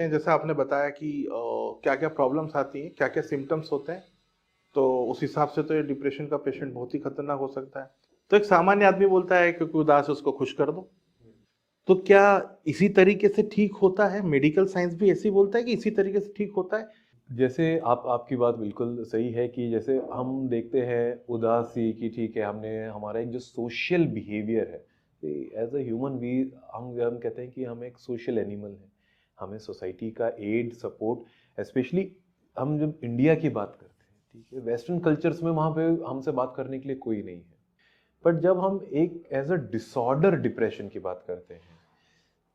जैसा आपने बताया कि क्या-क्या प्रॉब्लम्स आती हैं, क्या-क्या सिम्पटम्स होते हैं, तो उस हिसाब से तो ये डिप्रेशन का पेशेंट बहुत ही खतरनाक हो सकता है। तो एक सामान्य आदमी बोलता है क्योंकि उदास है उसको खुश कर दो। तो क्या इसी तरीके से ठीक होता है? मेडिकल साइंस भी ऐसे ही बोलता है कि इसी तरीके से ठीक होता है? जैसे आप आपकी बात बिल्कुल सही है कि जैसे हम देखते हैं उदासी कि ठीक है, हमने हमारा एक जो सोशल बिहेवियर है, एज अ ह्यूमन वी हम कहते हैं कि हम एक सोशल एनिमल हैं। हमें सोसाइटी का एड सपोर्ट, स्पेशली हम जब इंडिया की बात करते हैं, ठीक है, वेस्टर्न कल्चर्स में वहाँ पे हमसे बात करने के लिए कोई नहीं है। बट जब हम एक एज अ डिसऑर्डर डिप्रेशन की बात करते हैं,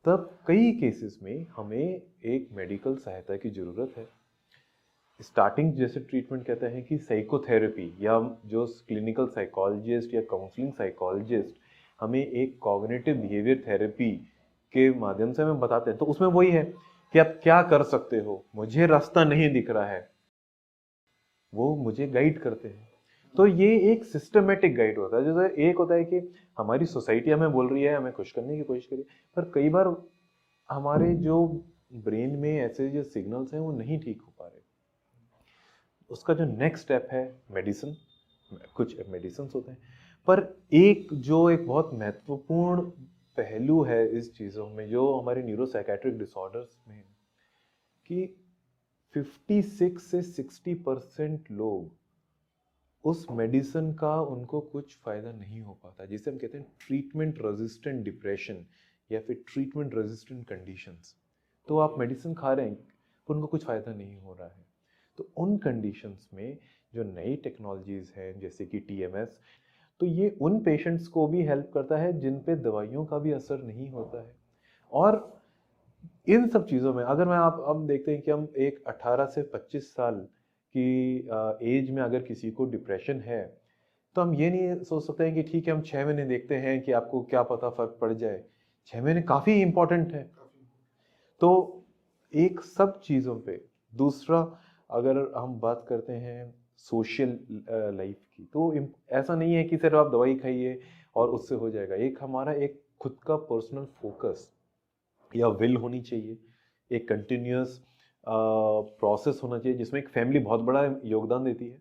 तब कई केसेस में हमें एक मेडिकल सहायता की ज़रूरत है। स्टार्टिंग जैसे ट्रीटमेंट कहते हैं कि साइकोथेरेपी, या जो क्लिनिकल साइकोलॉजिस्ट या काउंसलिंग साइकोलॉजिस्ट हमें एक कॉग्निटिव बिहेवियर थेरेपी के माध्यम से हमें बताते हैं, तो उसमें वही है कि आप क्या कर सकते हो, मुझे रास्ता नहीं दिख रहा है, वो मुझे गाइड करते हैं। तो ये एक सिस्टमेटिक गाइड होता है। जैसे एक होता है कि हमारी सोसाइटी हमें बोल रही है, हमें खुश करने की कोशिश करिए, पर कई बार हमारे जो ब्रेन में ऐसे जो सिग्नल्स हैं वो नहीं ठीक हो पा रहे। उसका जो नेक्स्ट स्टेप है मेडिसिन, कुछ मेडिसिन होते हैं। पर एक बहुत महत्वपूर्ण पहलू है इस चीज़ों में, जो हमारे न्यूरोसाइकेट्रिक डिसऑर्डर्स में, कि 56 से 60% लोग उस मेडिसिन का उनको कुछ फ़ायदा नहीं हो पाता, जिसे हम कहते हैं ट्रीटमेंट रेजिस्टेंट डिप्रेशन या फिर ट्रीटमेंट रेजिस्टेंट कंडीशंस। तो आप मेडिसिन खा रहे हैं पर उनको कुछ फ़ायदा नहीं हो रहा है। तो उन कंडीशंस में जो नई टेक्नोलॉजीज़ हैं जैसे कि टीएमएस, तो ये उन पेशेंट्स को भी हेल्प करता है जिन पे दवाइयों का भी असर नहीं होता है। और इन सब चीज़ों में अगर मैं आप अब देखते हैं कि हम एक 18 से 25 साल की एज में अगर किसी को डिप्रेशन है, तो हम ये नहीं सोच सकते हैं कि ठीक है, हम 6 महीने देखते हैं कि आपको क्या पता फर्क पड़ जाए। 6 महीने काफ़ी इंपॉर्टेंट है। तो एक सब चीज़ों पे दूसरा, अगर हम बात करते हैं सोशल लाइफ की, तो ऐसा नहीं है कि सिर्फ आप दवाई खाइए और उससे हो जाएगा। एक हमारा एक खुद का पर्सनल फोकस या विल होनी चाहिए, एक कंटिन्यूअस प्रोसेस होना चाहिए जिसमें एक फैमिली बहुत बड़ा योगदान देती है।